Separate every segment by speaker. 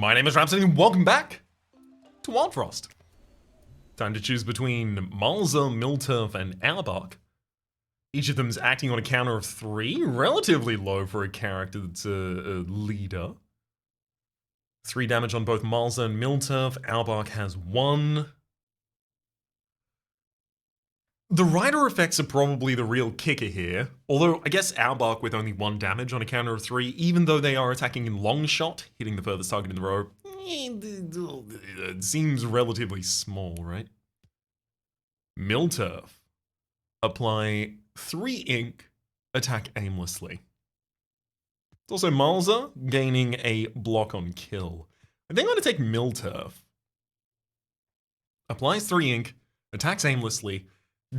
Speaker 1: My name is Rhapsody and welcome back to Wildfrost. Time to choose between Malza, Milturf, and Auerbach. Each of them is acting on a counter of 3, relatively low for a character that's a leader. 3 damage on both Malza and Milturf. Auerbach has 1. The rider effects are probably the real kicker here, although I guess Auerbach with only 1 damage on a counter of 3, even though they are attacking in long shot, hitting the furthest target in the row, it seems relatively small, right? Milturf. Apply 3 ink, attack aimlessly. It's also Malza, gaining a block on kill. I think I'm going to take Milturf. Applies 3 ink, attacks aimlessly,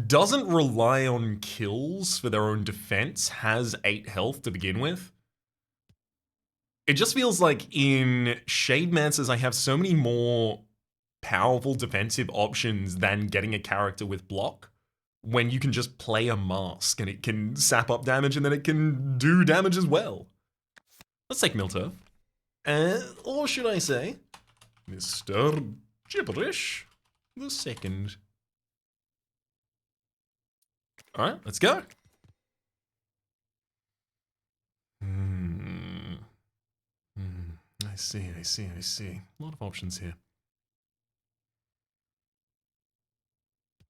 Speaker 1: doesn't rely on kills for their own defense, has 8 health to begin with. It just feels like in Shademancers I have so many more powerful defensive options than getting a character with block, when you can just play a mask and it can sap up damage and then it can do damage as well. Let's take Milturf. Or should I say, Mr. Gibberish the second. Alright, let's go. I see. A lot of options here.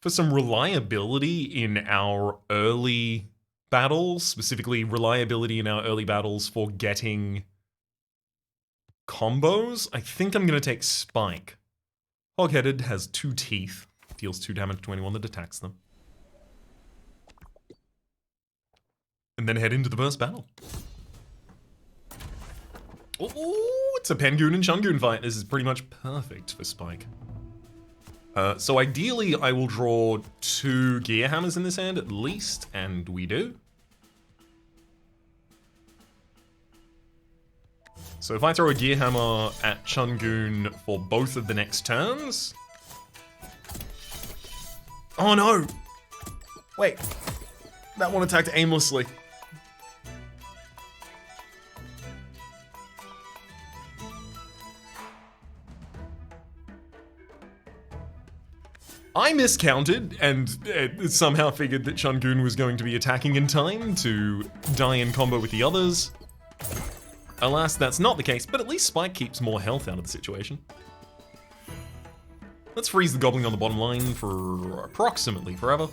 Speaker 1: For some reliability in our early battles, specifically reliability in our early battles for getting combos, I think I'm going to take Spike. Hog-headed has 2 teeth, deals 2 damage to anyone that attacks them. And then head into the first battle. Oh, it's a Pengoon and Shungoon fight. This is pretty much perfect for Spike. So ideally, I will draw 2 Gear Hammers in this hand at least, and we do. So if I throw a Gear Hammer at Shungoon for both of the next turns... Oh no! Wait, that one attacked aimlessly. I miscounted and somehow figured that Shungoon was going to be attacking in time to die in combo with the others. Alas, that's not the case, but at least Spike keeps more health out of the situation. Let's freeze the Goblin on the bottom line for approximately forever.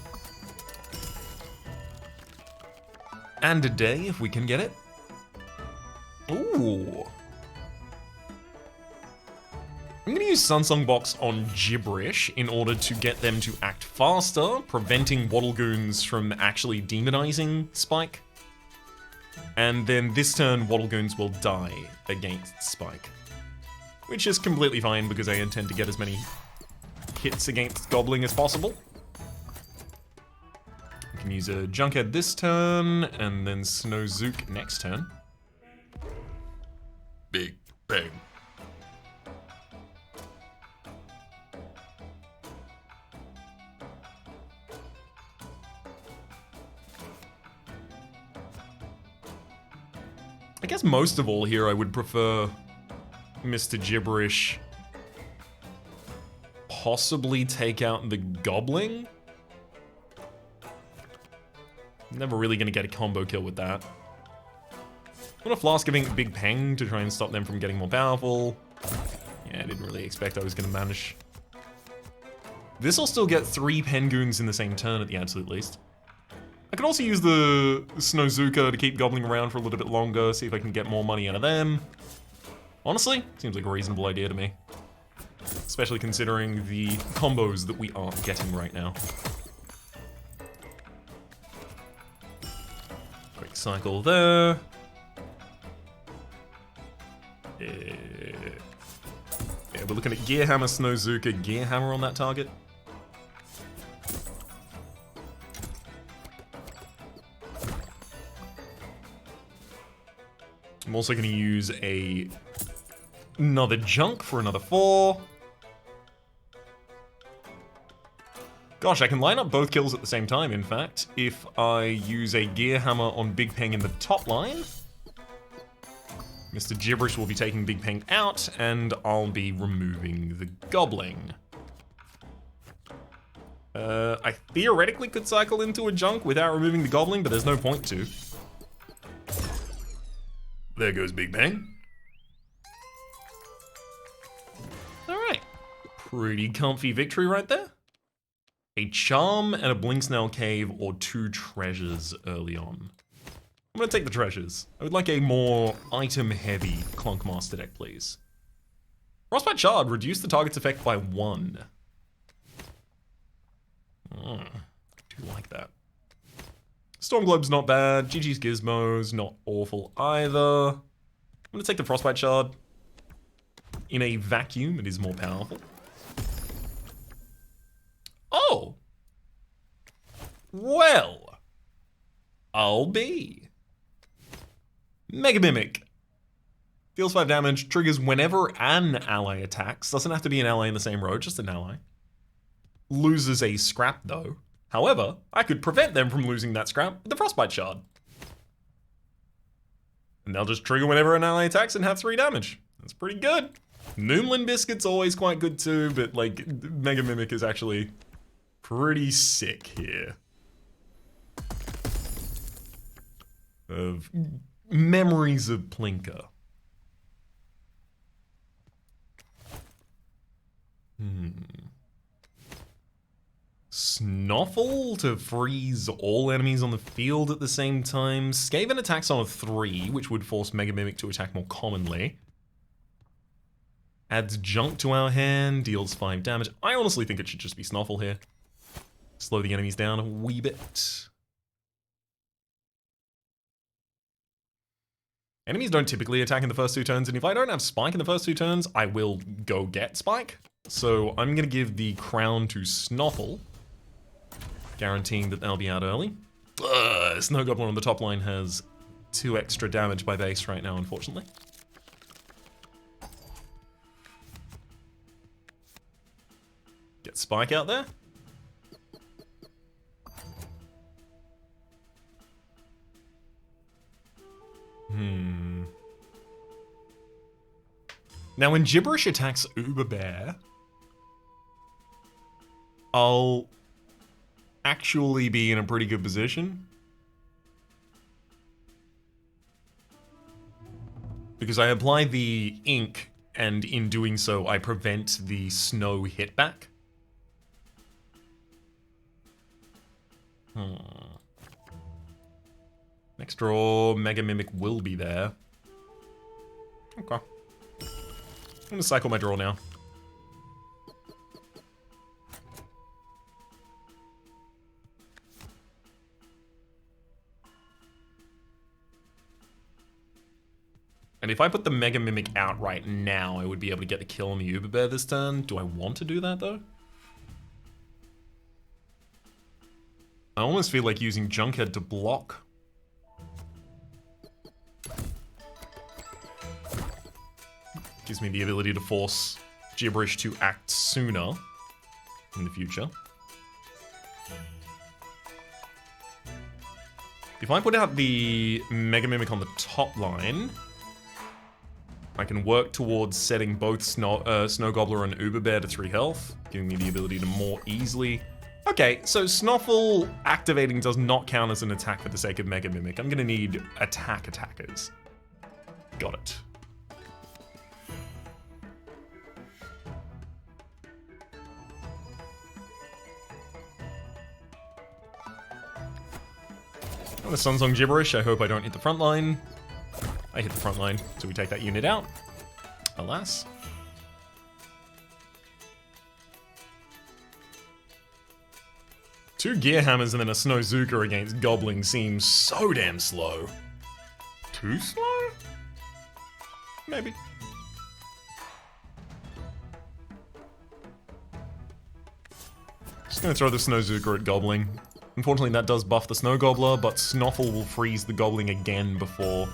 Speaker 1: And a day, if we can get it. Ooh. I'm going to use Sunsong Box on Gibberish in order to get them to act faster, preventing Wattlegoons from actually demonizing Spike. And then this turn, Wattlegoons will die against Spike. Which is completely fine because I intend to get as many hits against Goblin as possible. I can use a Junkhead this turn, and then Snowzook next turn. Big bang. I guess most of all here I would prefer Mr. Gibberish possibly take out the Goblin. Never really gonna get a combo kill with that. I'm gonna Flask giving Big Peng to try and stop them from getting more powerful. Yeah, I didn't really expect I was gonna manage. This'll still get 3 Pengoons in the same turn at the absolute least. I could also use the Snowzooka to keep gobbling around for a little bit longer, see if I can get more money out of them. Honestly, seems like a reasonable idea to me. Especially considering the combos that we aren't getting right now. Quick cycle there. Yeah, we're looking at Gear Hammer, Snowzooka, Gear Hammer on that target. I'm also going to use another Junk for another 4. Gosh, I can line up both kills at the same time, in fact, if I use a Gear Hammer on Big Peng in the top line. Mr. Gibberish will be taking Big Pain out, and I'll be removing the Goblin. I theoretically could cycle into a junk without removing the Goblin, but there's no point to. There goes Big Bang. Alright. Pretty comfy victory right there. A charm and a Blinksnail Cave or 2 treasures early on. I'm gonna take the treasures. I would like a more item-heavy Clonkmaster deck, please. Frostbite Shard, reduce the target's effect by 1. Do like that. Stormglobe's not bad. GG's Gizmos, not awful either. I'm gonna take the Frostbite Shard. In a vacuum, it is more powerful. Oh! Well, I'll be. Mega Mimic. Deals 5 damage, triggers whenever an ally attacks. Doesn't have to be an ally in the same row, just an ally. Loses a scrap though. However, I could prevent them from losing that scrap with the Frostbite Shard. And they'll just trigger whenever an ally attacks and have 3 damage. That's pretty good. Noomlin Biscuit's always quite good too, but like, Mega Mimic is actually pretty sick here. Of memories of Plinker. Snuffle to freeze all enemies on the field at the same time. Skaven attacks on a 3, which would force Mega Mimic to attack more commonly. Adds junk to our hand, deals 5 damage. I honestly think it should just be Snuffle here. Slow the enemies down a wee bit. Enemies don't typically attack in the first 2 turns, and if I don't have Spike in the first 2 turns, I will go get Spike. So I'm gonna give the crown to Snuffle, guaranteeing that they'll be out early. Snow Goblin on the top line has 2 extra damage by base right now, unfortunately. Get Spike out there. Now when Gibberish attacks Uber Bear, I'll actually be in a pretty good position. Because I apply the ink, and in doing so, I prevent the snow hitback. Next draw, Mega Mimic will be there. Okay. I'm gonna cycle my draw now. And if I put the Mega Mimic out right now, I would be able to get the kill on the Uber Bear this turn. Do I want to do that though? I almost feel like using Junkhead to block. Gives me the ability to force Gibberish to act sooner in the future. If I put out the Mega Mimic on the top line, I can work towards setting both Snow Gobbler and Uber Bear to 3 health, giving me the ability to more easily... Okay, so Snuffle activating does not count as an attack for the sake of Mega Mimic. I'm gonna need attackers. Got it. The Sunsong Gibberish, I hope I don't hit the front line. I hit the front line, so we take that unit out. Alas. Two Gear Hammers and then a Snowzuka against Goblin seems so damn slow. Too slow? Maybe. Just gonna throw the Snowzuka at Goblin. Unfortunately, that does buff the Snow Gobbler, but Snuffle will freeze the Goblin again before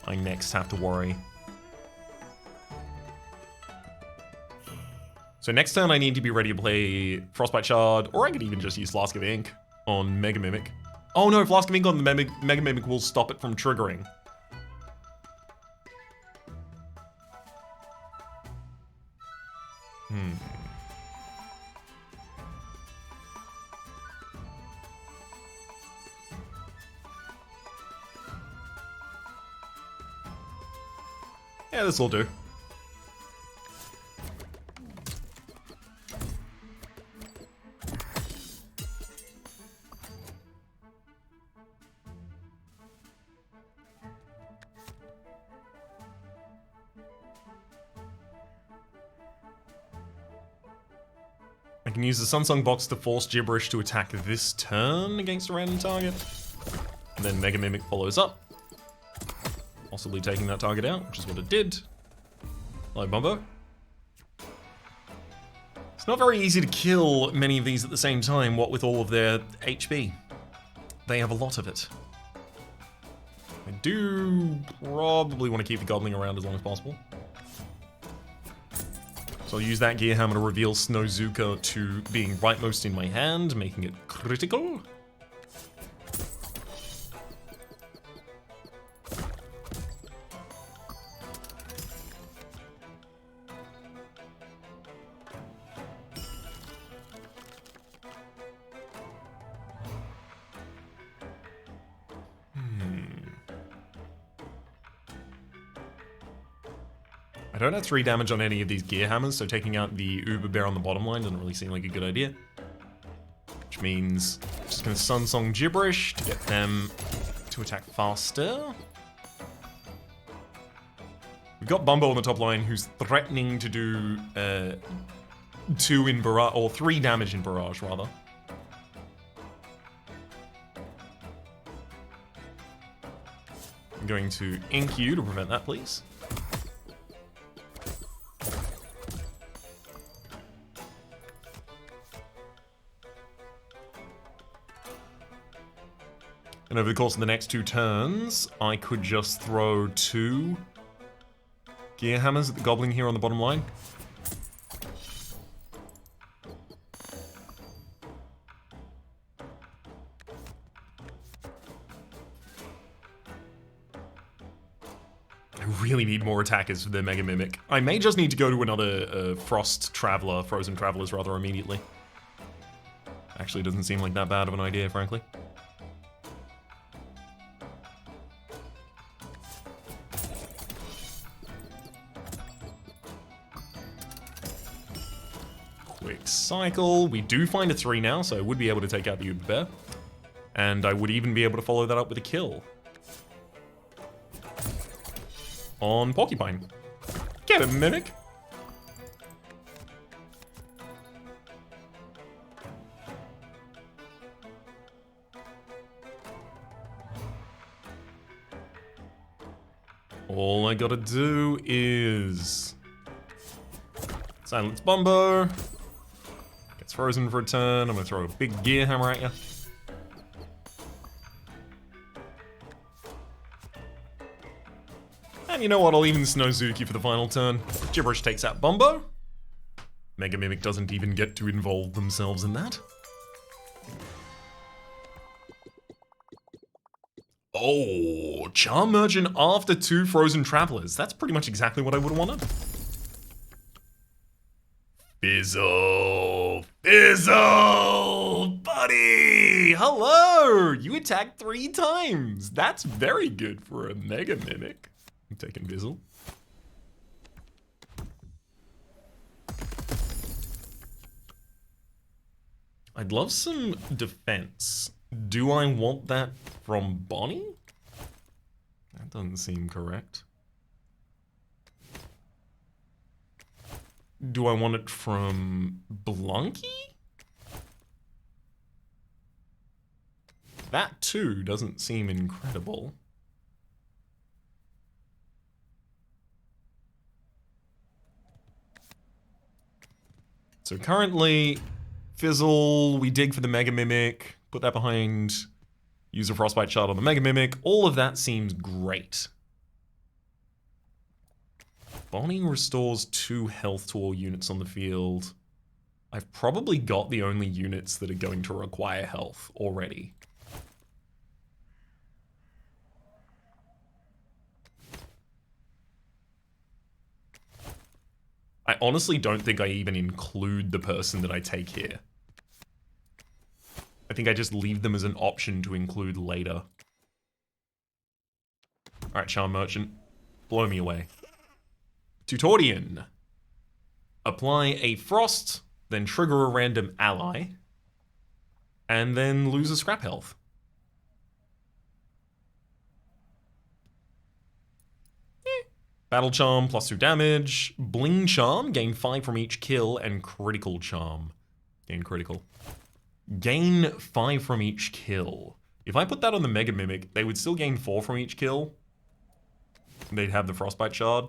Speaker 1: I next have to worry. So next turn, I need to be ready to play Frostbite Shard, or I could even just use Flask of Ink on Mega Mimic. Oh no, Flask of Ink on the Mega Mimic will stop it from triggering. Yeah, this'll do. I can use the Sunsung box to force Gibberish to attack this turn against a random target. And then Mega Mimic follows up, possibly taking that target out, which is what it did. Hello, Bumbo. It's not very easy to kill many of these at the same time, what with all of their HP. They have a lot of it. I do probably want to keep the Goblin around as long as possible. So I'll use that Gear Hammer to reveal Snowzuka to being rightmost in my hand, making it critical. I don't have 3 damage on any of these Gear Hammers, so taking out the Uber Bear on the bottom line doesn't really seem like a good idea. Which means I'm just going to Sunsong Gibberish to get them to attack faster. We've got Bumbo on the top line who's threatening to do 2 in Barrage, or 3 damage in Barrage rather. I'm going to ink you to prevent that, please. And over the course of the next 2 turns, I could just throw 2 Gear Hammers at the Goblin here on the bottom line. I really need more attackers for their Mega Mimic. I may just need to go to another Frozen Travelers rather immediately. Actually, doesn't seem like that bad of an idea, frankly. Quick cycle. We do find a 3 now, so I would be able to take out the Uber Bear. And I would even be able to follow that up with a kill. On Porcupine. Get him, Mimic! All I gotta do is silence Bumbo. Gets frozen for a turn. I'm gonna throw a big Gear Hammer at you. And you know what? I'll even Snowzuki for the final turn. Gibberish takes out Bumbo. Mega Mimic doesn't even get to involve themselves in that. Oh, Charm Merchant after 2 Frozen Travelers. That's pretty much exactly what I would have wanted. Fizzle! Fizzle! Buddy! Hello! You attacked 3 times. That's very good for a Mega Mimic. I'm taking Fizzle. I'd love some defense. Do I want that from Bonnie? That doesn't seem correct. Do I want it from Blunky? That too doesn't seem incredible. So currently, Fizzle, we dig for the Mega Mimic, put that behind, use a Frostbite Shard on the Mega Mimic. All of that seems great. Bonnie restores 2 health to all units on the field. I've probably got the only units that are going to require health already. I I honestly don't think I even include the person that I take here. I think I just leave them as an option to include later. Alright, Charm Merchant. Blow me away. Tutorian. Apply a Frost, then trigger a random ally, and then lose a scrap health. Battle Charm, plus 2 damage. Bling Charm, gain 5 from each kill, and Critical Charm. Gain critical. Gain 5 from each kill. If I put that on the Mega Mimic, they would still gain 4 from each kill. They'd have the Frostbite Shard.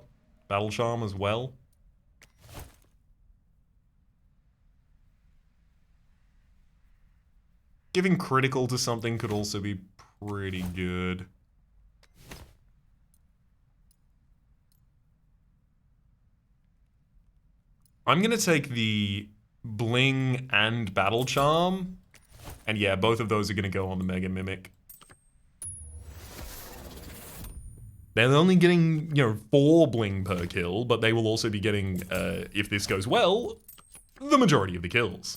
Speaker 1: Battle Charm as well. Giving critical to something could also be pretty good. I'm gonna take the Bling and Battle Charm. And yeah, both of those are gonna go on the Mega Mimic. They're only getting, 4 Bling per kill, but they will also be getting, if this goes well, the majority of the kills.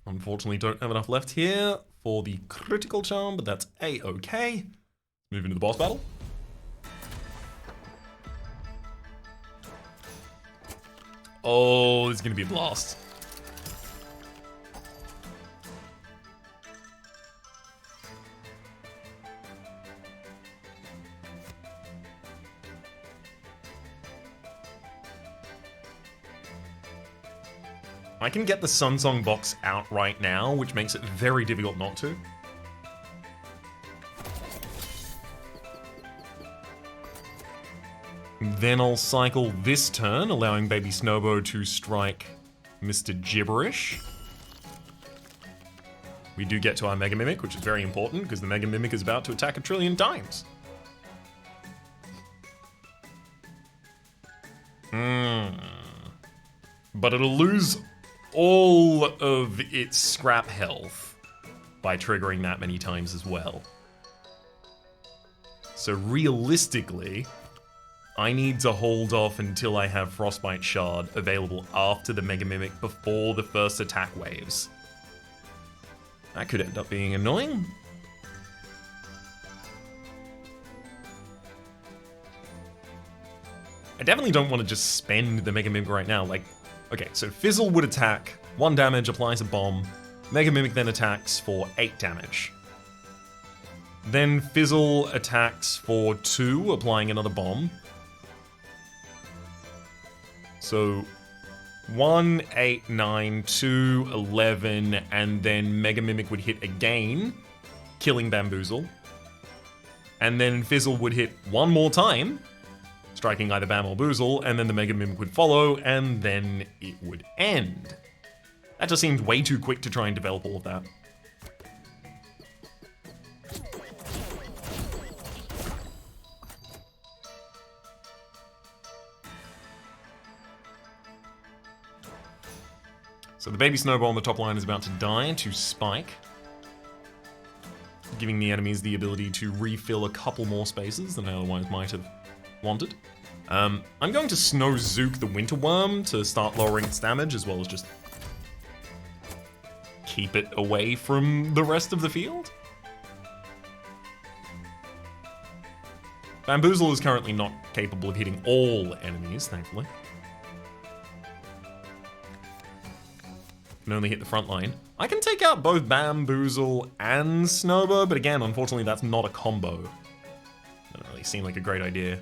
Speaker 1: Unfortunately, don't have enough left here for the Critical Charm, but that's a-okay. Move into the boss battle. Oh, this is gonna be a blast. I can get the Sunsong box out right now, which makes it very difficult not to. Then I'll cycle this turn, allowing Baby Snowbo to strike Mr. Gibberish. We do get to our Mega Mimic, which is very important, because the Mega Mimic is about to attack a trillion times. But it'll lose all of its scrap health by triggering that many times as well. So realistically, I need to hold off until I have Frostbite Shard available after the Mega Mimic before the first attack waves. That could end up being annoying. I definitely don't want to just spend the Mega Mimic right now. Like, okay, so Fizzle would attack, 1 damage, applies a bomb. Mega Mimic then attacks for 8 damage. Then Fizzle attacks for 2, applying another bomb. So 1, 8, 9, 2, 11, and then Mega Mimic would hit again, killing Bamboozle. And then Fizzle would hit 1 more time, striking either Bam or Boozle, and then the Mega Mimic would follow, and then it would end. That just seemed way too quick to try and develop all of that. So the Baby Snowball on the top line is about to die to Spike, giving the enemies the ability to refill a couple more spaces than I otherwise might have wanted. I'm going to Snow Zook the Winter Worm to start lowering its damage, as well as just keep it away from the rest of the field. Bamboozle is currently not capable of hitting all enemies, thankfully. Can only hit the front line. I can take out both Bamboozle and Snowbo, but again, unfortunately, that's not a combo. Doesn't really seem like a great idea.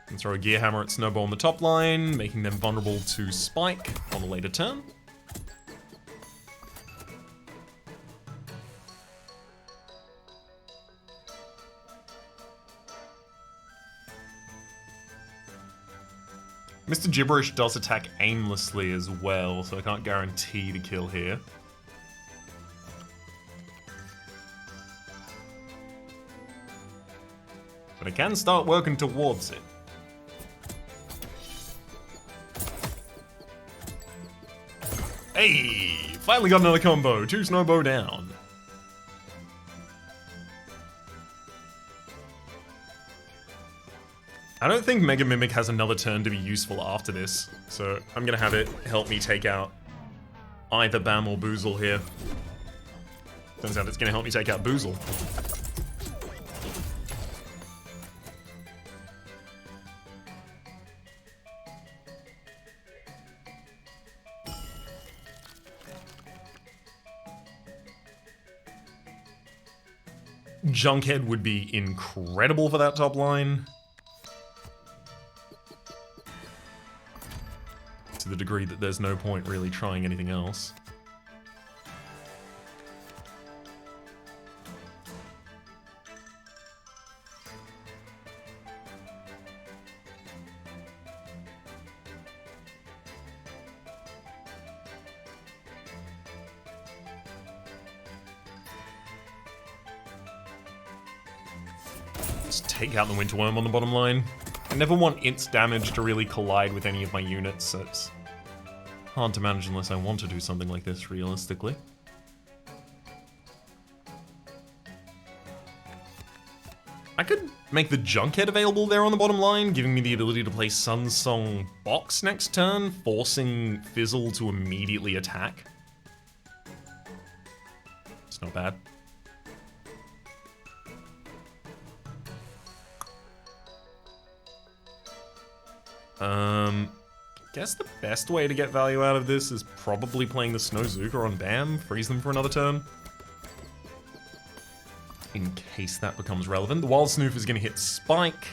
Speaker 1: And throw a Gear Hammer at Snowbo on the top line, making them vulnerable to Spike on a later turn. Mr. Gibberish does attack aimlessly as well, so I can't guarantee the kill here. But I can start working towards it. Hey! Finally got another combo! 2 Snowbo down. I don't think Mega Mimic has another turn to be useful after this, so I'm gonna have it help me take out either Bam or Boozle here. Turns out it's gonna help me take out Boozle. Junkhead would be incredible for that top line. To the degree that there's no point really trying anything else. Just take out the Winterworm on the bottom line. I never want its damage to really collide with any of my units, so it's hard to manage unless I want to do something like this realistically. I could make the Junkhead available there on the bottom line, giving me the ability to play Sunsong Box next turn, forcing Fizzle to immediately attack. It's not bad. Guess the best way to get value out of this is probably playing the Snowzuka on Bam, freeze them for another turn. In case that becomes relevant. The Wild Snoof is going to hit Spike.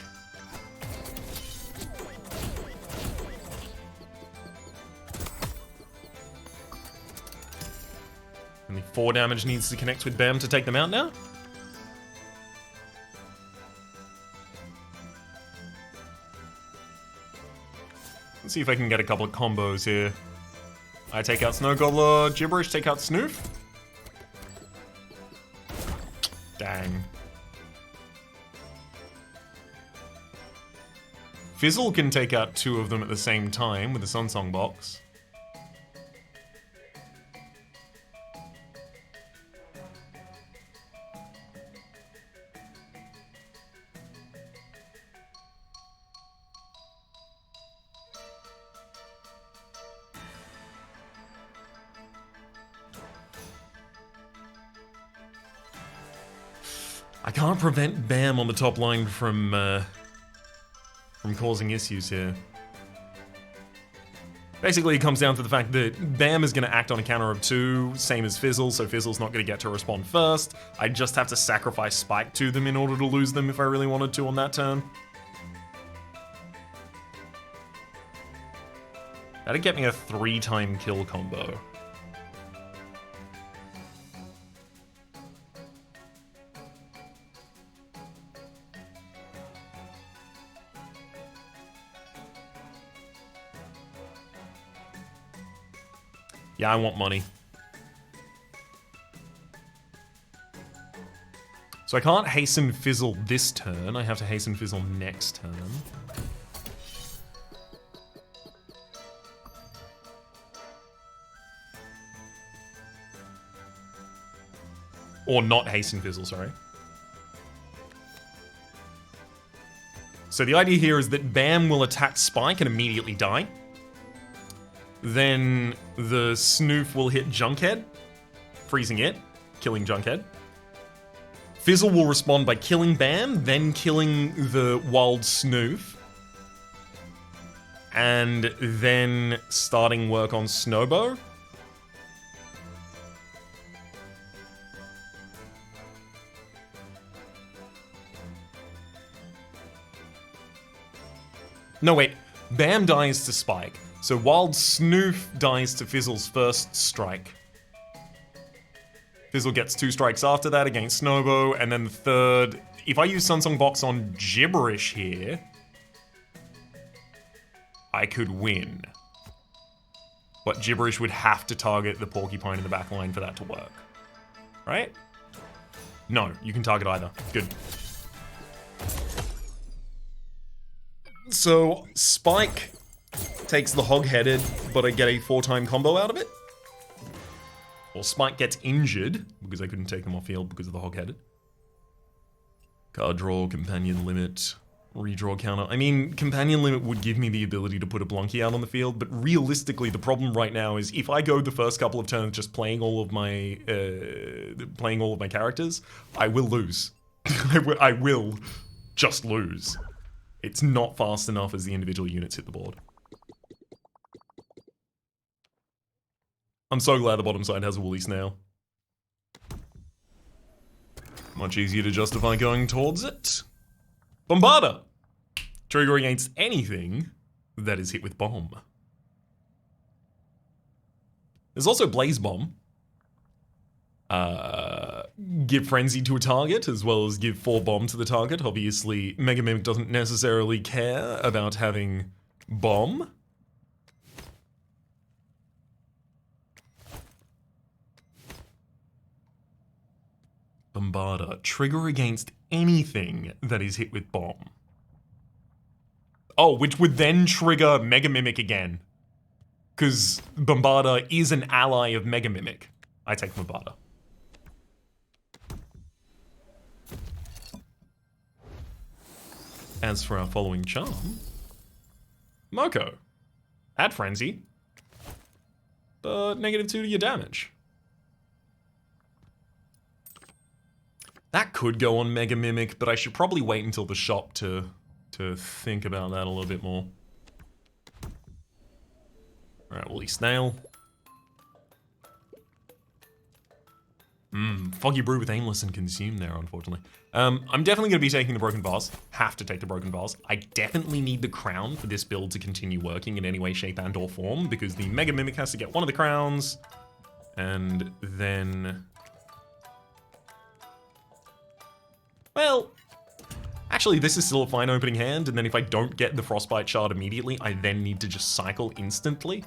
Speaker 1: Only 4 damage needs to connect with Bam to take them out now. Let's see if I can get a couple of combos here. I take out Snow Gobbler, Gibberish, take out Snoof. Dang. Fizzle can take out 2 of them at the same time with the Sunsong box. I can't prevent Bam on the top line from causing issues here. Basically, it comes down to the fact that Bam is going to act on a counter of 2, same as Fizzle, so Fizzle's not going to get to respond first. I just have to sacrifice Spike to them in order to lose them if I really wanted to on that turn. That'd get me a 3-time kill combo. Yeah, I want money. So I can't hasten Fizzle this turn. I have to hasten Fizzle next turn. Or not hasten Fizzle, sorry. So the idea here is that Bam will attack Spike and immediately die. Then the Snoof will hit Junkhead, freezing it, killing Junkhead. Fizzle will respond by killing Bam, then killing the Wild Snoof. And then starting work on Snowbow. No, wait. Bam dies to Spike. So Wild Snoof dies to Fizzle's first strike. Fizzle gets 2 strikes after that against Snowbow, and then the third... If I use Sunsong Box on Gibberish here, I could win. But Gibberish would have to target the Porcupine in the back line for that to work. Right? No, you can target either. Good. So, Spike takes the Hog-Headed, but I get a 4-time combo out of it. Or Spike gets injured, because I couldn't take him off field because of the Hog-Headed. Card draw, companion limit. Redraw counter. I mean, Companion Limit would give me the ability to put a Blunky out on the field, but realistically, the problem right now is if I go the first couple of turns just playing all of my characters, I will lose. I will just lose. It's not fast enough as the individual units hit the board. I'm so glad the bottom side has a Woolly Snail. Much easier to justify going towards it. Bombarda! Trigger against anything that is hit with bomb. There's also Blaze Bomb. Give Frenzy to a target, as well as give 4 bomb to the target. Obviously, Mega Mimic doesn't necessarily care about having bomb. Bombarda. Trigger against anything that is hit with bomb. Oh, which would then trigger Mega Mimic again. Because Bombarda is an ally of Mega Mimic. I take Bombarda. As for our following charm, Moko. Add Frenzy, but -2 to your damage. That could go on Mega Mimic, but I should probably wait until the shop to think about that a little bit more. Alright, Woolly Snail. Foggy Brew with Aimless and Consume there, unfortunately. I'm definitely going to be taking the Broken Vase. Have to take the Broken Vase. I definitely need the crown for this build to continue working in any way, shape, and or form, because the Mega Mimic has to get one of the crowns, and then... Well, actually, this is still a fine opening hand, and then if I don't get the Frostbite Shard immediately, I then need to just cycle instantly.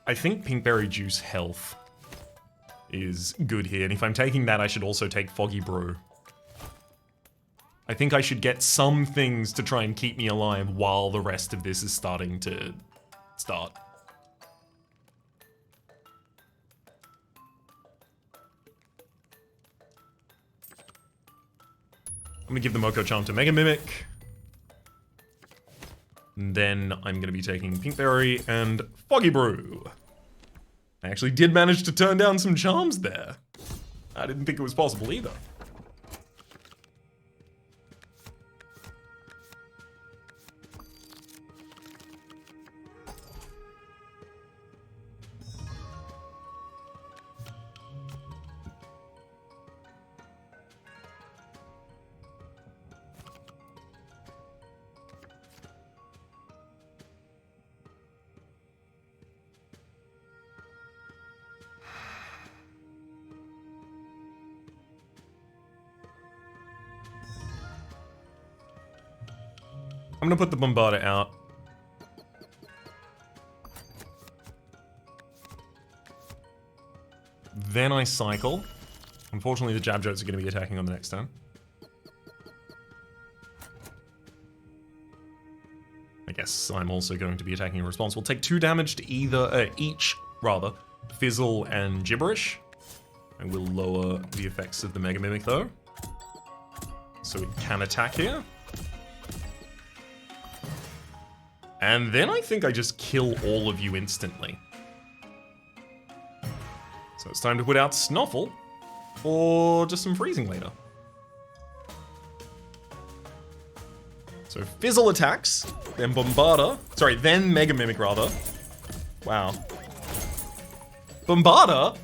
Speaker 1: I think Pinkberry Juice health is good here, and if I'm taking that, I should also take Foggy Brew. I think I should get some things to try and keep me alive while the rest of this is starting to start. I'm gonna give the Moko Charm to Mega Mimic. And then I'm going to be taking Pinkberry and Foggy Brew. I actually did manage to turn down some charms there. I didn't think it was possible either. I'm gonna put the Bombarda out. Then I cycle. Unfortunately, the Jab Jotes are gonna be attacking on the next turn. I guess I'm also going to be attacking in response. We'll take 2 damage to each, Fizzle and Gibberish. I will lower the effects of the Mega Mimic though. So it can attack here. And then I think I just kill all of you instantly. So it's time to put out Snuffle, or just some freezing later. So Fizzle attacks, then Bombarda, then Mega Mimic rather. Wow. Bombarda?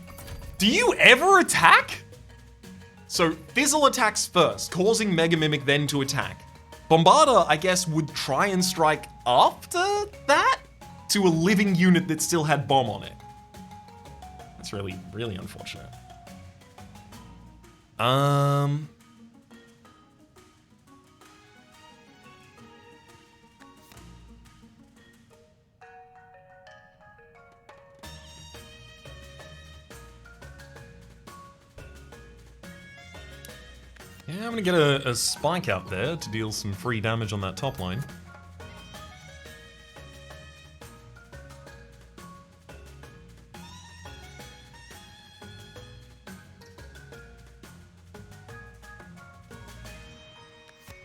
Speaker 1: Do you ever attack? So Fizzle attacks first, causing Mega Mimic then to attack. Bombarda, I guess, would try and strike after that to a living unit that still had bomb on it. That's really, really unfortunate. Yeah, I'm gonna get a spike out there to deal some free damage on that top line.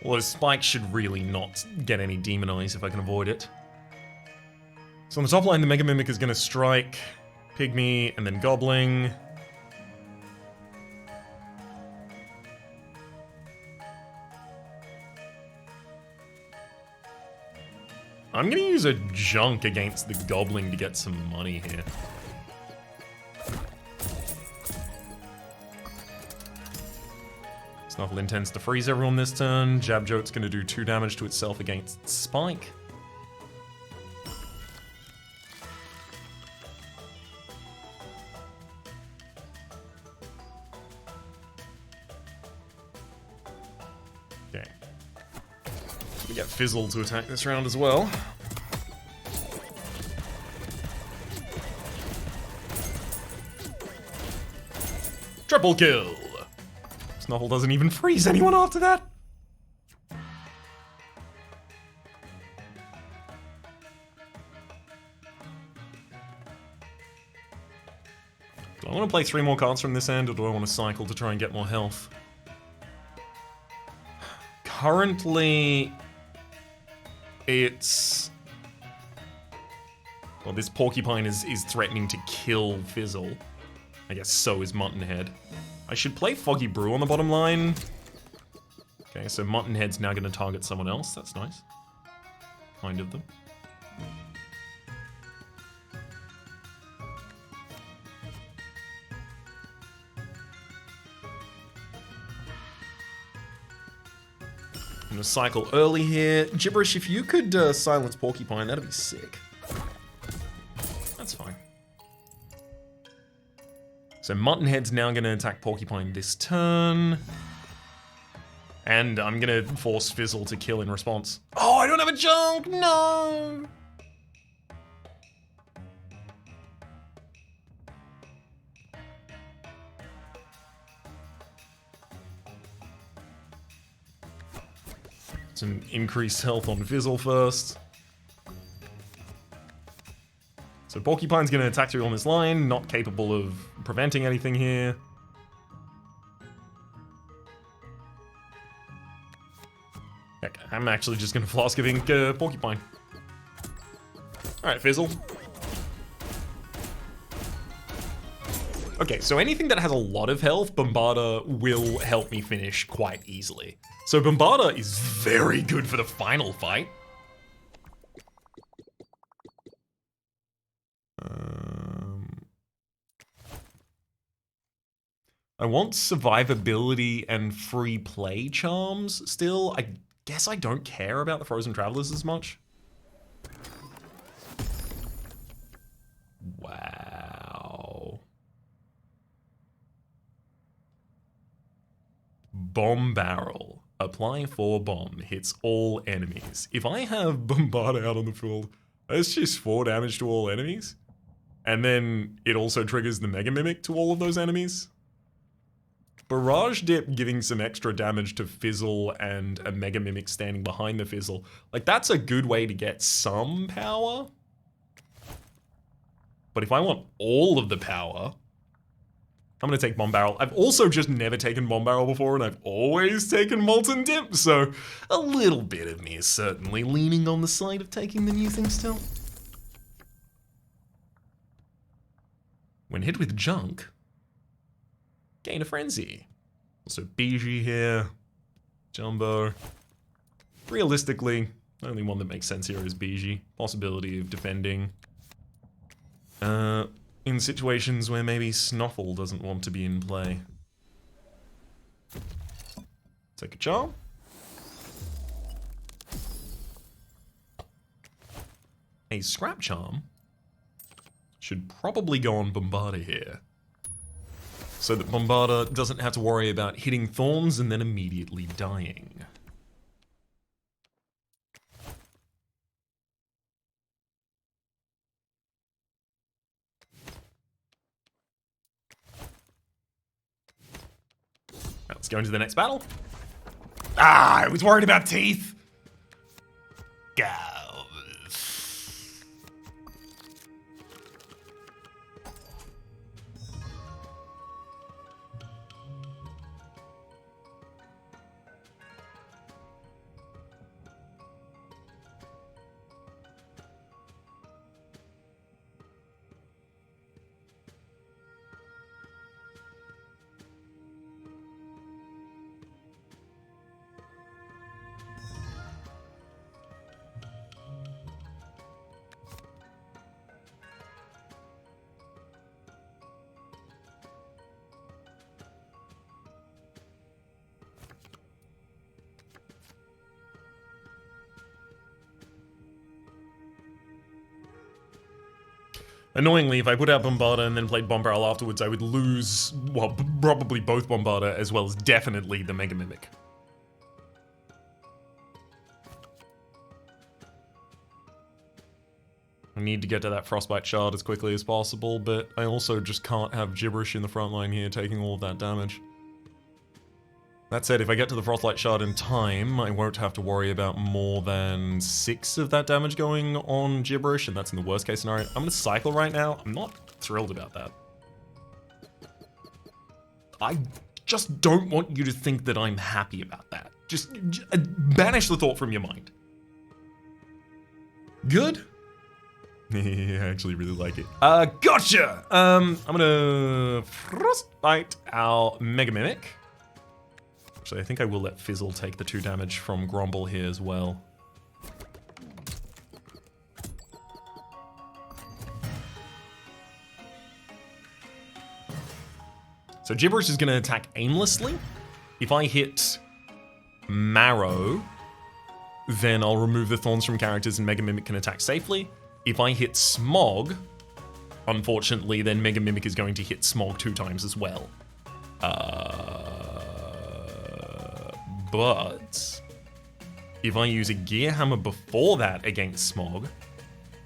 Speaker 1: Well, the spike should really not get any demon eyes if I can avoid it. So on the top line, the Mega Mimic is gonna strike Pygmy and then Gobbling. I'm gonna use a junk against the Gobbling to get some money here. Snuffle intends to freeze everyone this turn. Jab Jote's gonna do 2 damage to itself against Spike. Okay. We get Fizzle to attack this round as well. Triple kill! Snuffle doesn't even freeze anyone after that! Do I want to play 3 more cards from this end, or do I want to cycle to try and get more health? Currently, it's... Well, this Porcupine is threatening to kill Fizzle. I guess so is Muttonhead. I should play Foggy Brew on the bottom line. Okay, so Muttonhead's now going to target someone else. That's nice. Kind of them. I'm going to cycle early here. Gibberish, if you could silence Porcupine, that'd be sick. That's fine. So Muttonhead's now going to attack Porcupine this turn. And I'm going to force Fizzle to kill in response. Oh, I don't have a junk! No! Some increased health on Fizzle first. So Porcupine's going to attack through on this line, not capable of preventing anything here. Heck, I'm actually just going to Flask of Ink Porcupine. Alright, Fizzle. Okay, so anything that has a lot of health, Bombarda will help me finish quite easily. So Bombarda is very good for the final fight. I want survivability and free play charms still. I guess I don't care about the Frozen Travelers as much. Wow. Bomb Barrel. Apply 4 bomb. Hits all enemies. If I have Bombarda out on the field, that's just 4 damage to all enemies. And then it also triggers the Mega Mimic to all of those enemies. Barrage Dip giving some extra damage to Fizzle and a Mega Mimic standing behind the Fizzle. Like, that's a good way to get some power. But if I want all of the power, I'm gonna take Bomb Barrel. I've also just never taken Bomb Barrel before, and I've always taken Molten Dip, so a little bit of me is certainly leaning on the side of taking the new thing still. When hit with junk, gain a frenzy. Also Biji here, Jumbo. Realistically, the only one that makes sense here is Biji. Possibility of defending. In situations where maybe Snuffle doesn't want to be in play. Take a charm. A Scrap Charm should probably go on Bombarda here, so that Bombarda doesn't have to worry about hitting Thorns and then immediately dying. Let's go into the next battle. Ah, I was worried about teeth. Go. Annoyingly, if I put out Bombarda and then played Bomb Barrel afterwards, I would lose, well, probably both Bombarda as well as definitely the Mega Mimic. I need to get to that Frostbite Shard as quickly as possible, but I also just can't have Gibberish in the front line here taking all of that damage. That said, if I get to the Frostlight Shard in time, I won't have to worry about more than 6 of that damage going on Gibberish, and that's in the worst case scenario. I'm gonna cycle right now. I'm not thrilled about that. I just don't want you to think that I'm happy about that. Just banish the thought from your mind. Good? I actually really like it. Gotcha! I'm gonna Frostbite our Mega Mimic. Actually, I think I will let Fizzle take the 2 damage from Grumble here as well. So Gibberish is going to attack aimlessly. If I hit Marrow, then I'll remove the Thorns from characters and Mega Mimic can attack safely. If I hit Smog, unfortunately, then Mega Mimic is going to hit Smog 2 times as well. But if I use a Gear Hammer before that against Smog,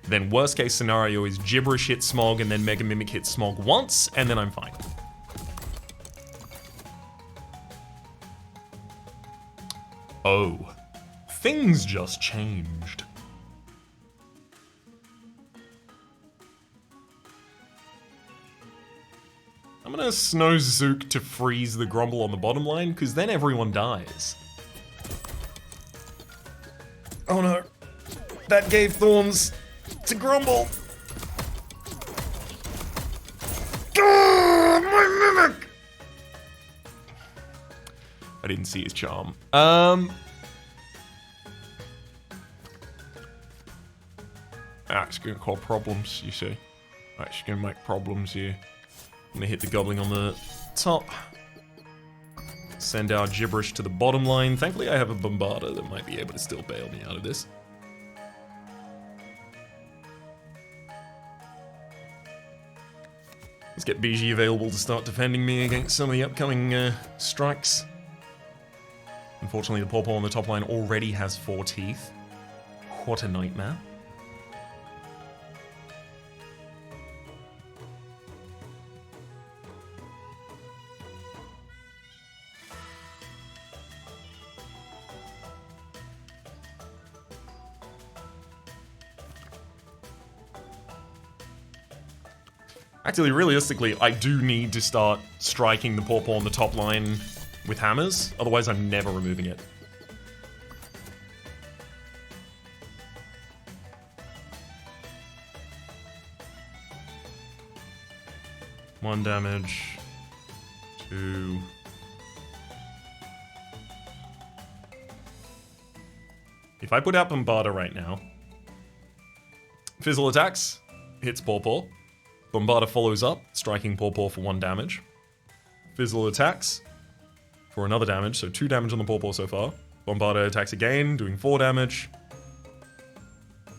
Speaker 1: then worst case scenario is Gibberish hits Smog and then Mega Mimic hits Smog once, and then I'm fine. Oh, things just changed. I'm gonna Snow Zook to freeze the Grumble on the bottom line, because then everyone dies. Oh no. That gave Thorns to Grumble. My Mimic! I didn't see his charm. It's gonna cause problems, you see. It's gonna make problems here. I'm gonna hit the Gobbling on the top. Send our Gibberish to the bottom line. Thankfully I have a Bombarder that might be able to still bail me out of this. Let's get BG available to start defending me against some of the upcoming strikes. Unfortunately, the Pawpaw on the top line already has 4 teeth. What a nightmare. Actually, realistically, I do need to start striking the Pawpaw on the top line with hammers, otherwise I'm never removing it. One damage. 2. If I put out Bombarder right now, Fizzle attacks, hits Pawpaw. Bombarder follows up, striking Pawpaw for 1 damage. Fizzle attacks for another damage, so 2 damage on the Pawpaw so far. Bombarder attacks again, doing 4 damage.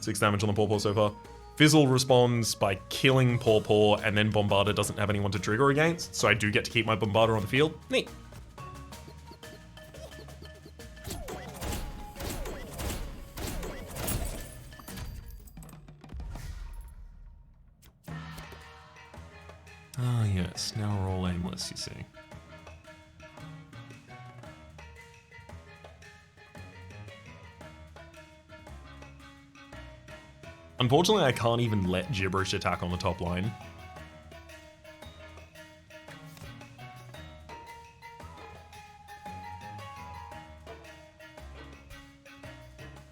Speaker 1: 6 damage on the Pawpaw so far. Fizzle responds by killing Pawpaw, and then Bombarder doesn't have anyone to trigger against, so I do get to keep my Bombarder on the field. Neat. Ah, yes, now we're all aimless, you see. Unfortunately, I can't even let Gibberish attack on the top line.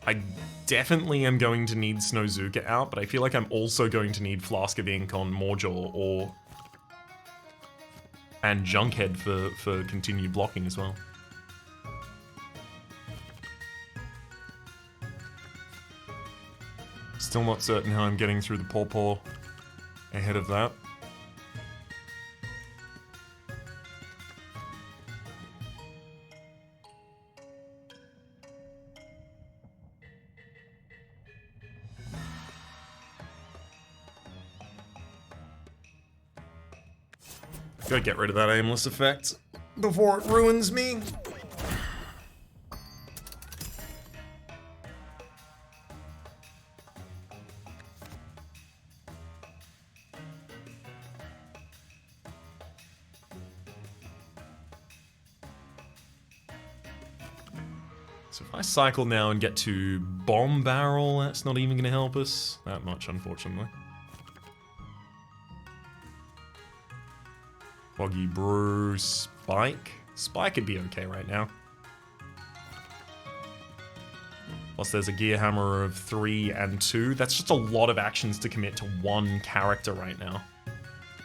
Speaker 1: I definitely am going to need Snowzuka out, but I feel like I'm also going to need Flask of Ink on Morjaw and Junkhead for continued blocking as well. Still not certain how I'm getting through the Pawpaw ahead of that. Gotta get rid of that aimless effect before it ruins me. So if I cycle now and get to Bomb Barrel, that's not even gonna help us that much, unfortunately. Foggy Brew, Spike. Spike could be okay right now. Plus there's a Gear Hammer of 3 and 2. That's just a lot of actions to commit to one character right now.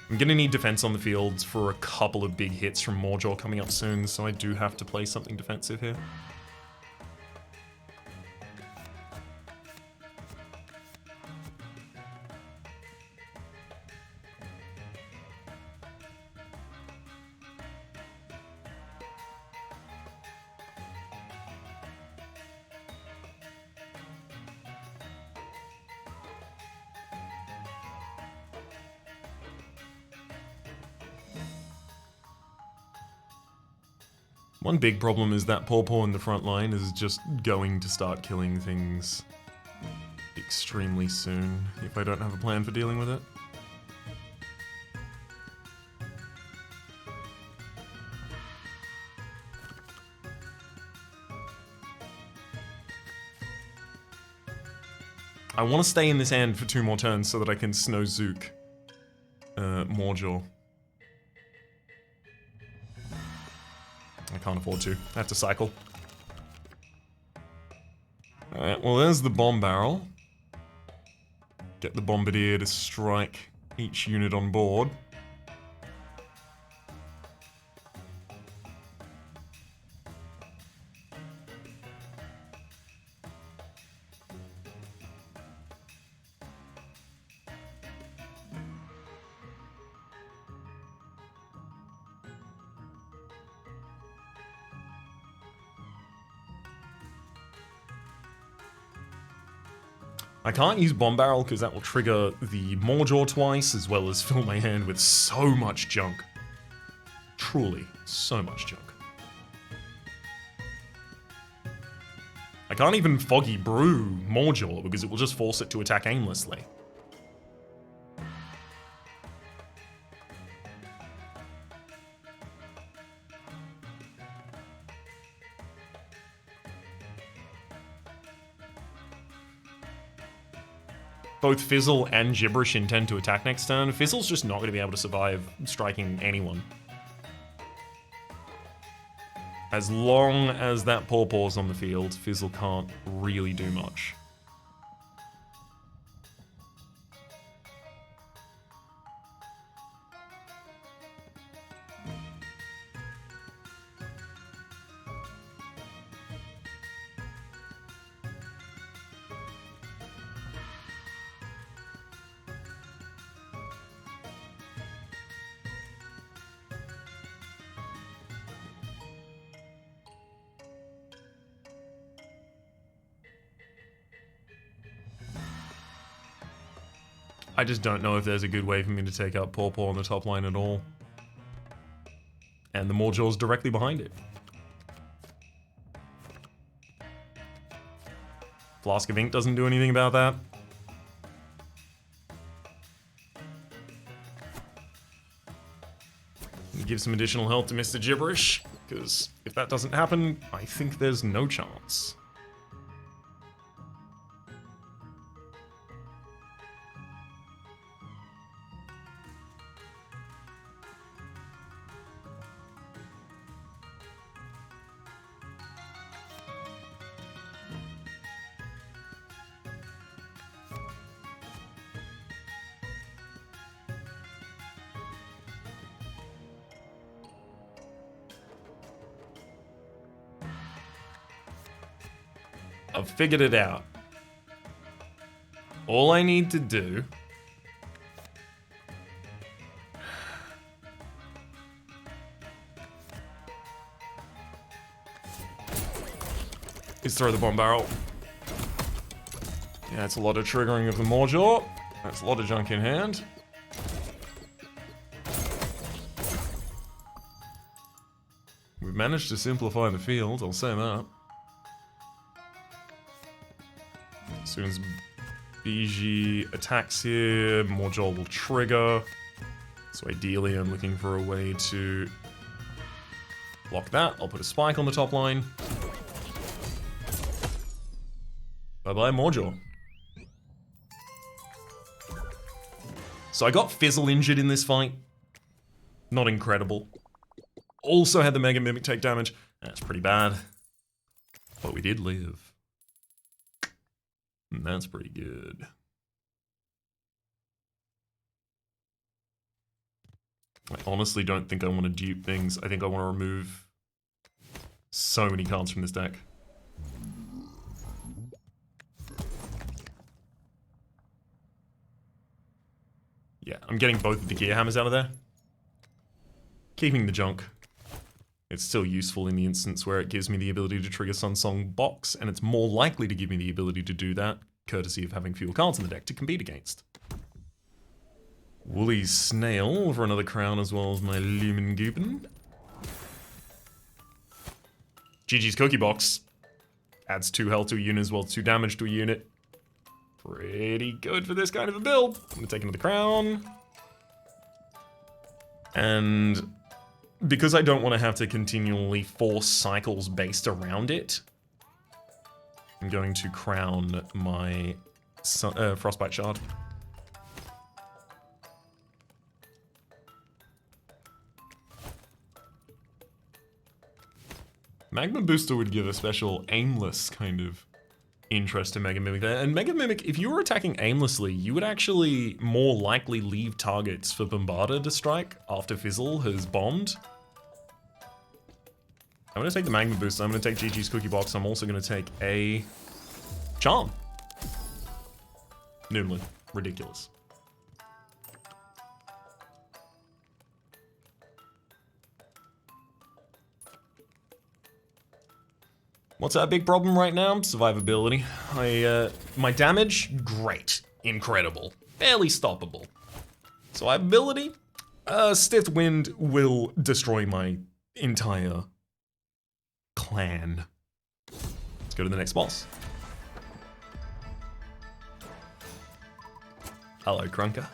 Speaker 1: I'm gonna need defense on the field for a couple of big hits from Morjaw coming up soon, so I do have to play something defensive here. One big problem is that Pawpaw in the front line is just going to start killing things extremely soon if I don't have a plan for dealing with it. I want to stay in this hand for 2 more turns so that I can Snowzook Morjaw. I can't afford to. I have to cycle. Alright, well there's the Bomb Barrel. Get the Bombardier to strike each unit on board. I can't use Bomb Barrel because that will trigger the Morjaw twice, as well as fill my hand with so much junk. Truly, so much junk. I can't even Foggy Brew Morjaw because it will just force it to attack aimlessly. Both Fizzle and Gibberish intend to attack next turn. Fizzle's just not going to be able to survive striking anyone. As long as that Pawpaw's on the field, Fizzle can't really do much. I just don't know if there's a good way for me to take out Pawpaw on the top line at all. And the Morjaw's directly behind it. Flask of Ink doesn't do anything about that. Give some additional health to Mr. Gibberish, because if that doesn't happen, I think there's no chance. I've figured it out. All I need to do is throw the bomb barrel. Yeah, it's a lot of triggering of the Mordor. That's a lot of junk in hand. We've managed to simplify the field, I'll say that. As soon as BG attacks here, Mordor will trigger. So ideally I'm looking for a way to block that. I'll put a spike on the top line. Bye-bye, Mordor. So I got Fizzle injured in this fight. Not incredible. Also had the Mega Mimic take damage. That's pretty bad. But we did live. And that's pretty good. I honestly don't think I want to dupe things. I think I want to remove so many cards from this deck. Yeah, I'm getting both of the gear hammers out of there. Keeping the junk. It's still useful in the instance where it gives me the ability to trigger Sunsong Box, and it's more likely to give me the ability to do that, courtesy of having fewer cards in the deck to compete against. Woolly Snail for another crown, as well as my Lumen Goopin. GG's Cookie Box. Adds 2 health to a unit as well as 2 damage to a unit. Pretty good for this kind of a build. I'm gonna take another crown. And because I don't want to have to continually force cycles based around it, I'm going to crown my Frostbite Shard. Magma Booster would give a special aimless kind of interest to Mega Mimic there. And Mega Mimic, if you were attacking aimlessly, you would actually more likely leave targets for Bombarder to strike after Fizzle has bombed. I'm going to take the Magma Booster. I'm going to take GG's Cookie Box. I'm also going to take a Charm. Noomlin. Ridiculous. What's our big problem right now? Survivability. My damage, great. Incredible. Barely stoppable. Survivability? Stiff Wind will destroy my entire clan. Let's go to the next boss. Hello, Krunker.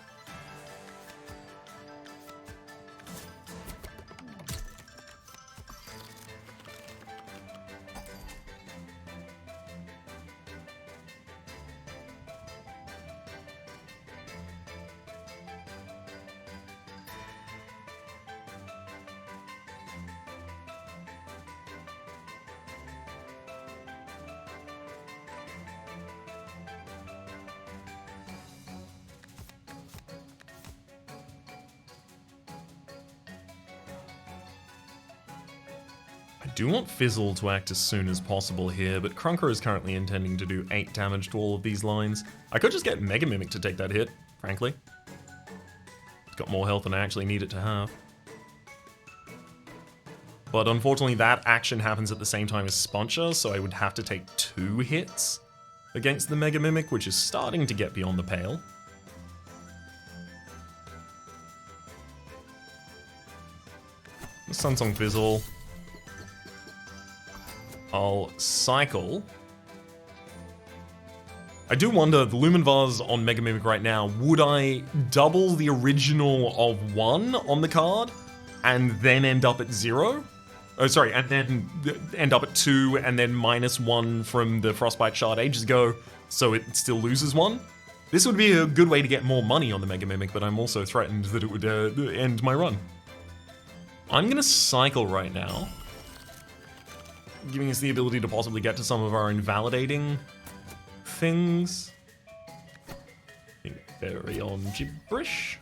Speaker 1: I do want Fizzle to act as soon as possible here, but Krunker is currently intending to do 8 damage to all of these lines. I could just get Mega Mimic to take that hit, frankly. It's got more health than I actually need it to have. But unfortunately that action happens at the same time as Spuncher, so I would have to take 2 hits against the Mega Mimic, which is starting to get beyond the pale. Sunsong Fizzle. I'll cycle. I do wonder, the Lumen Vase on Mega Mimic right now, would I double the original of 1 on the card and then end up at 0? Oh, sorry, and then end up at 2 and then -1 from the Frostbite Shard ages ago, so it still loses 1? This would be a good way to get more money on the Mega Mimic, but I'm also threatened that it would end my run. I'm gonna cycle right now, giving us the ability to possibly get to some of our invalidating things. I think very on gibberish.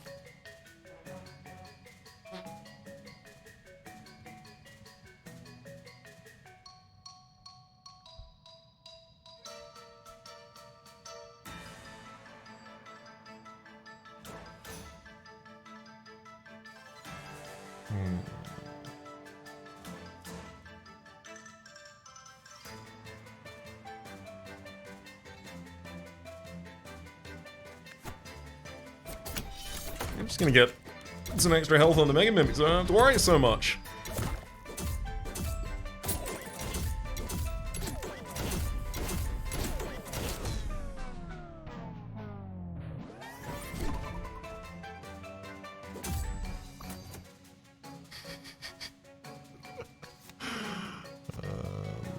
Speaker 1: I'm just gonna get some extra health on the Mega Mimic so I don't have to worry so much.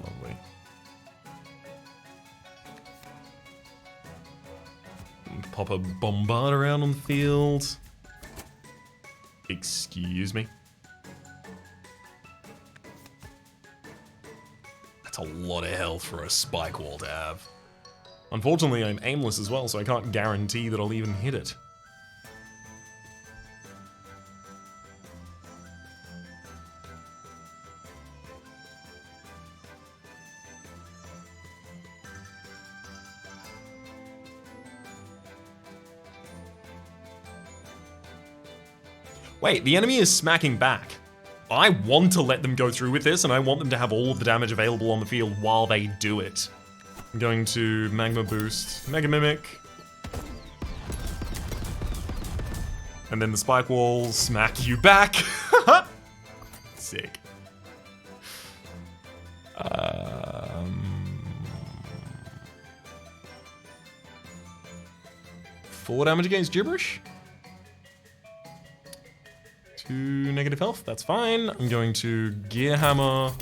Speaker 1: Lovely. Pop a bombard around on the field. Excuse me. That's a lot of health for a spike wall to have. Unfortunately, I'm aimless as well, so I can't guarantee that I'll even hit it. Wait, the enemy is smacking back. I want to let them go through with this, and I want them to have all of the damage available on the field while they do it. I'm going to Magma Boost, Mega Mimic. And then the Spike Wall, smack you back. Sick. 4 damage against Gibberish. 2 negative health, that's fine. I'm going to Gear Hammer.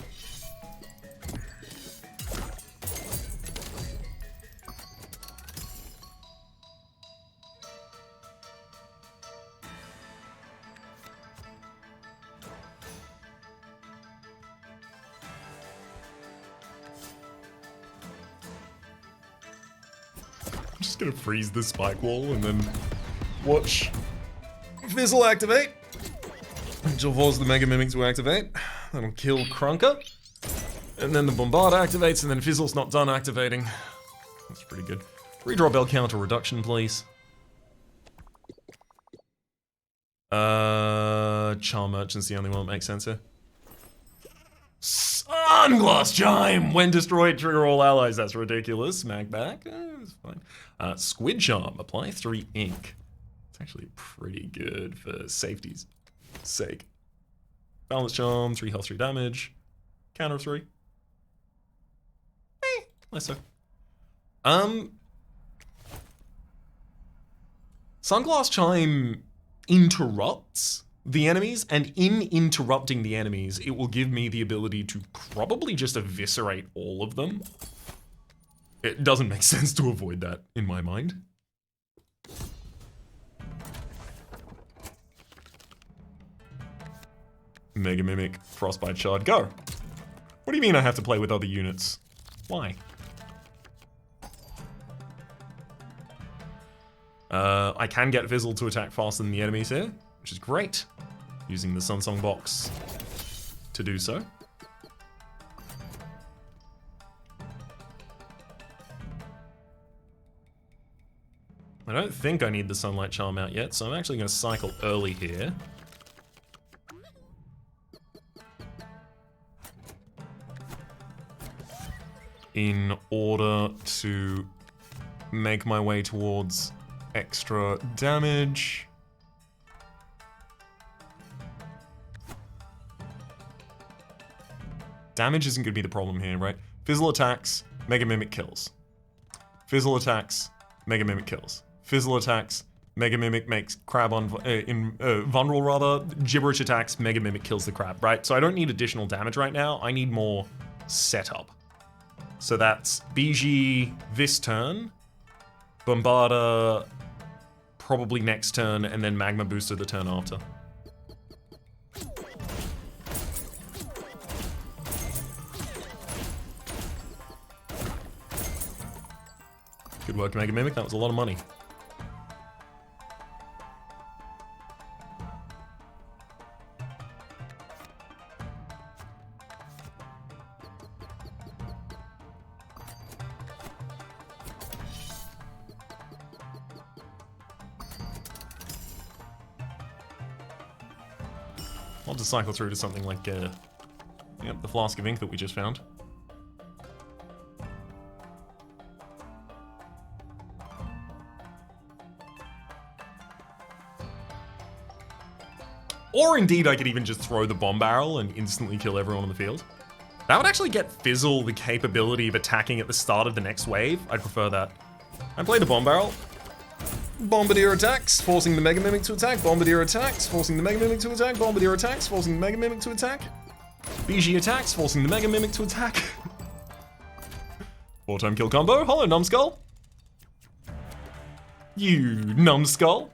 Speaker 1: I'm just gonna freeze the Spike Wall and then watch Fizzle activate. Which will force the Mega Mimic to activate. That'll kill Krunker. And then the Bombard activates, and then Fizzle's not done activating. That's pretty good. Redraw Bell Counter Reduction, please. Charm Merchant's the only one that makes sense here. Sunglass Chime! When destroyed, trigger all allies. That's ridiculous. Smack back. It's fine. Squid Charm. Apply 3 ink. It's actually pretty good for safety's sake. Balance Charm, 3 health, 3 damage. Counter 3. Less so. Sunglass Chime interrupts the enemies, and in interrupting the enemies, it will give me the ability to probably just eviscerate all of them. It doesn't make sense to avoid that, in my mind. Mega Mimic, Frostbite Shard, go! What do you mean I have to play with other units? Why? I can get Fizzle to attack faster than the enemies here, which is great. Using the Sunsong box to do so. I don't think I need the Sunlight Charm out yet, so I'm actually going to cycle early here. In order to make my way towards extra damage. Damage isn't going to be the problem here, right? Fizzle attacks, Mega Mimic kills. Fizzle attacks, Mega Mimic kills. Fizzle attacks, Mega Mimic makes crab vulnerable rather. Gibberish attacks, Mega Mimic kills the crab, right? So I don't need additional damage right now. I need more setup. So that's BG this turn, Bombarda probably next turn, and then Magma Booster the turn after. Good work, Mega Mimic. That was a lot of money. want to cycle through to something like, yep, the flask of ink that we just found. Or indeed, I could even just throw the bomb barrel and instantly kill everyone on the field. That would actually get Fizzle the capability of attacking at the start of the next wave. I'd prefer that. I'd play the bomb barrel. Bombardier attacks, forcing the Mega Mimic to attack. Bombardier attacks, forcing the Mega Mimic to attack. Bombardier attacks, forcing the Mega Mimic to attack. BG attacks, forcing the Mega Mimic to attack. 4-time kill combo. Hello, Numbskull. You Numbskull.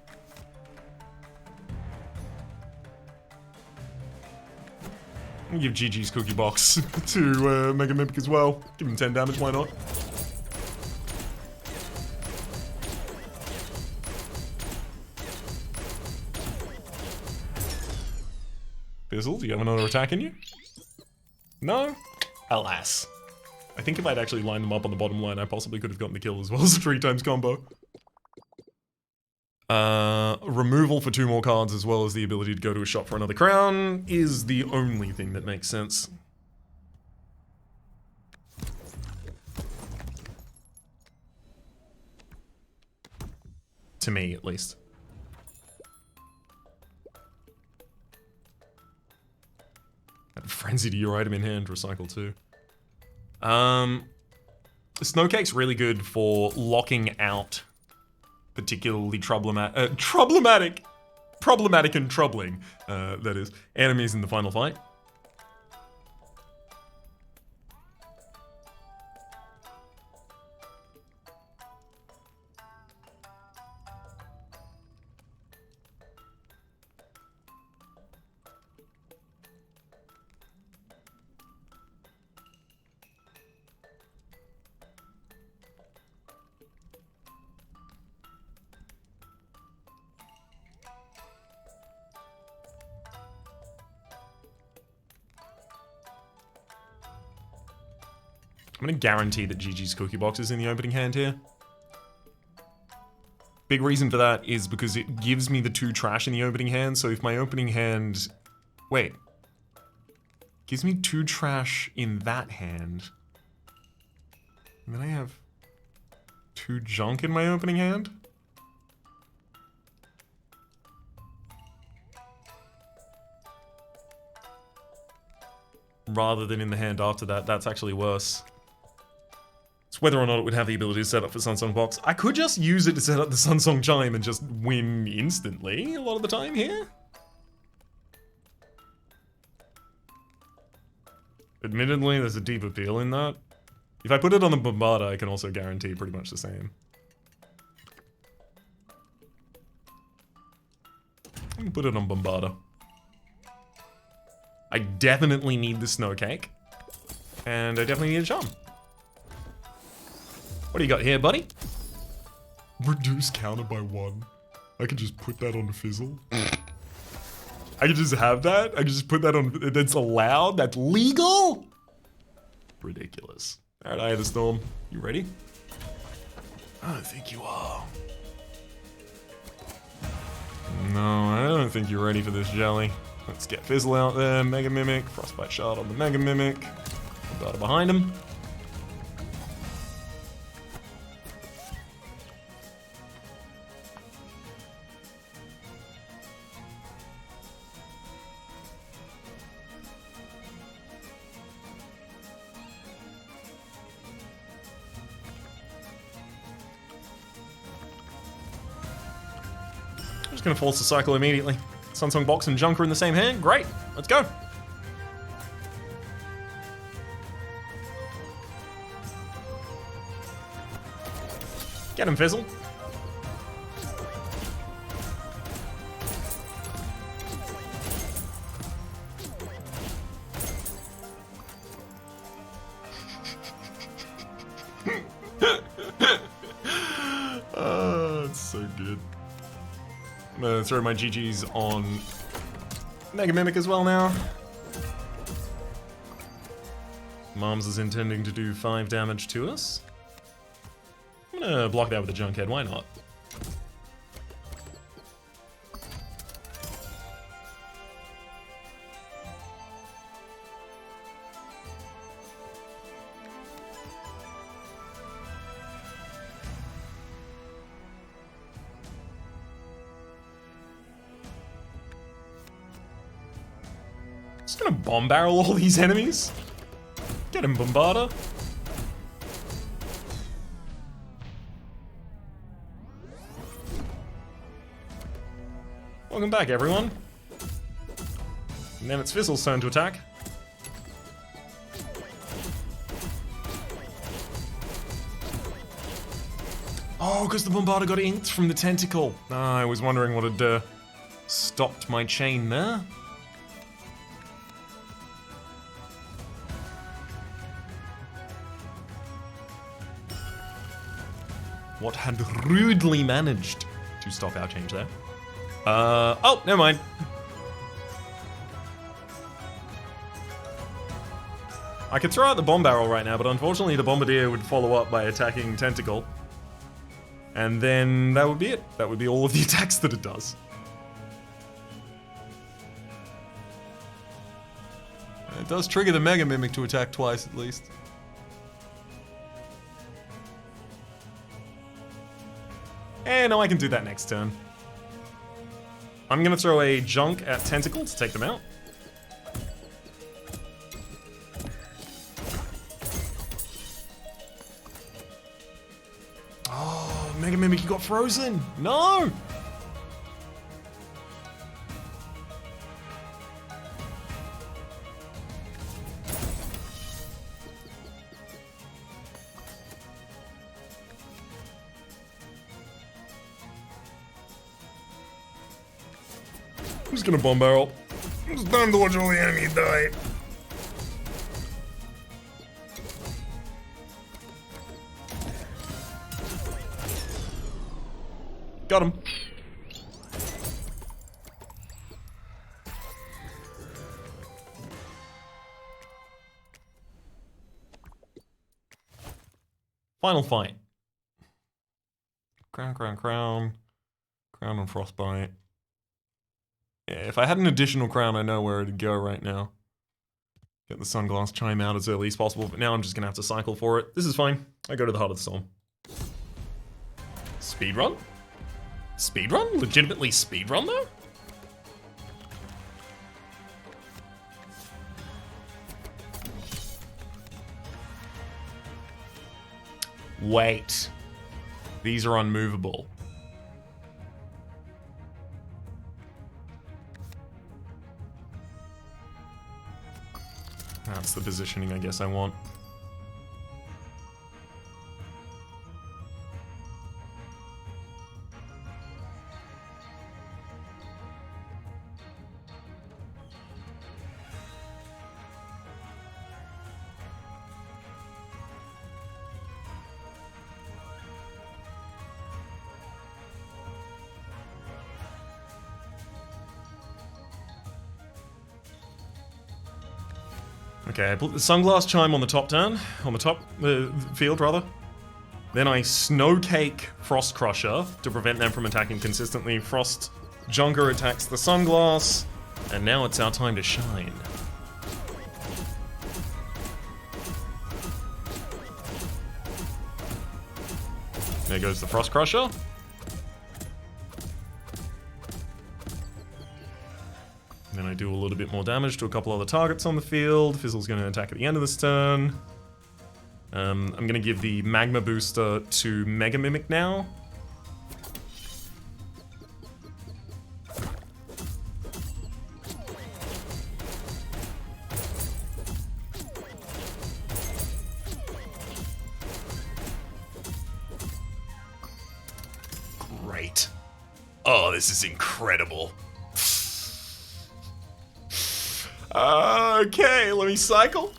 Speaker 1: I'll give GG's Cookie Box to Mega Mimic as well. Give him 10 damage, why not? Fizzle, do you have another attack in you? No? Alas. I think if I'd actually lined them up on the bottom line, I possibly could have gotten the kill as well as a 3-times combo. Removal for 2 more cards as well as the ability to go to a shop for another crown is the only thing that makes sense. To me, at least. Add Frenzy to your item in hand, recycle 2. Snowcake's really good for locking out particularly problematic and troubling, that is, enemies in the final fight. I'm gonna guarantee that GG's Cookie Box is in the opening hand here. Big reason for that is because it gives me the 2 trash in the opening hand, so if my opening hand... Wait. Gives me 2 trash in that hand. And then I have 2 junk in my opening hand? Rather than in the hand after that, that's actually worse. It's whether or not it would have the ability to set up for Sunsong Box. I could just use it to set up the Sunsong Chime and just win instantly a lot of the time here. Admittedly, there's a deep appeal in that. If I put it on the Bombarda, I can also guarantee pretty much the same. I can put it on Bombarda. I definitely need the Snow Cake. And I definitely need a charm. What do you got here, buddy? Reduce counter by 1. I could just put that on Fizzle. I could just have that? I could just put that on... That's allowed? That's legal? Ridiculous. Alright, Eye of the Storm. You ready? I think you are. No, I don't think you're ready for this, Jelly. Let's get Fizzle out there. Mega Mimic. Frostbite Shard on the Mega Mimic. Got it behind him. Just gonna force the cycle immediately. Sunsong Box and Junker in the same hand. Great. Let's go. Get him, Fizzle. Oh, it's so good. I'm gonna throw my GGs on Mega Mimic as well now. Moms is intending to do 5 damage to us. I'm gonna block that with a Junkhead, why not? Just gonna bomb barrel all these enemies. Get him, Bombarder. Welcome back, everyone. And then it's Fizzle's turn to attack. Oh, because the Bombarder got inked from the tentacle. Ah, I was wondering what had stopped my chain there. What had rudely managed to stop our change there? Oh, never mind. I could throw out the bomb barrel right now, but unfortunately the Bombardier would follow up by attacking Tentacle. And then that would be it. That would be all of the attacks that it does. It does trigger the Mega Mimic to attack twice at least. And now I can do that next turn. I'm gonna throw a Junk at Tentacle to take them out. Oh, Mega Mimic, you got frozen! No! I'm just gonna bomb barrel. It's time to watch all the enemies die. Got him. Final fight. Crown, crown, crown. Crown and frostbite. Yeah, if I had an additional crown, I know where it'd go right now. Get the sunglass chime out as early as possible, but now I'm just gonna have to cycle for it. This is fine. I go to the heart of the storm. Speedrun? Speedrun? Legitimately speedrun though? Wait. These are unmovable. That's the positioning I guess I want. Okay, I put the sunglass chime on the top turn, on the top field rather. Then I snowcake Frost Crusher to prevent them from attacking consistently. Frost Junker attacks the sunglass, and now it's our time to shine. There goes the Frost Crusher. Then I do a little bit more damage to a couple other targets on the field. Fizzle's going to attack at the end of this turn. I'm going to give the Magma Booster to Mega Mimic now. Great. Oh, this is incredible. Okay, let me cycle.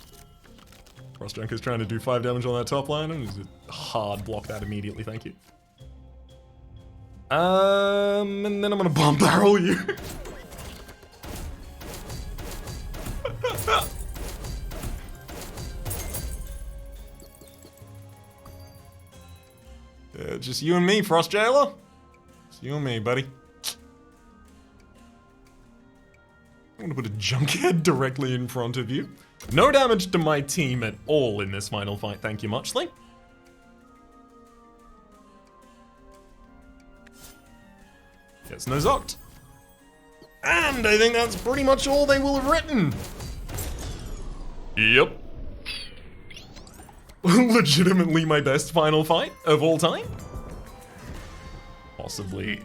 Speaker 1: Frost Junker's trying to do 5 damage on that top line. I'm just hard block that immediately, thank you. And then I'm gonna bomb barrel you. Just you and me, Frost Jailer. Just you and me, buddy. I'm gonna put a Junkhead directly in front of you. No damage to my team at all in this final fight, thank you muchly. Gets no Zoct. And I think that's pretty much all they will have written. Yep. Legitimately my best final fight of all time. Possibly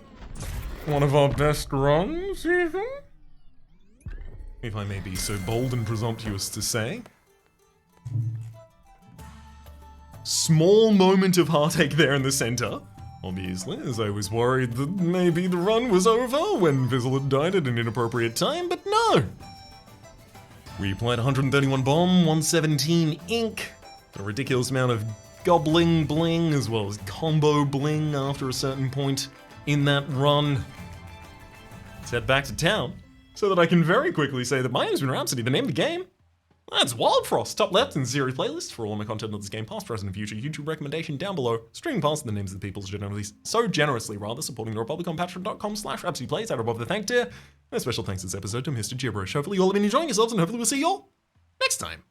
Speaker 1: one of our best runs, even? If I may be so bold and presumptuous to say. Small moment of heartache there in the center. Obviously, as I was worried that maybe the run was over when Fizzle had died at an inappropriate time, but no! We applied 131 bomb, 117 ink, a ridiculous amount of gobbling bling as well as combo bling after a certain point in that run. Let's head back to town so that I can very quickly say that my name's been Rhapsody, the name of the game. That's Wildfrost, top left in the series playlist for all my content on this game, past, present, and future. YouTube recommendation down below. Streaming past the names of the people so generously supporting the Republic on patreon.com/RhapsodyPlays out above the thank tier. And a special thanks this episode to Mr. Gibberish. Hopefully you all have been enjoying yourselves and hopefully we'll see you all next time.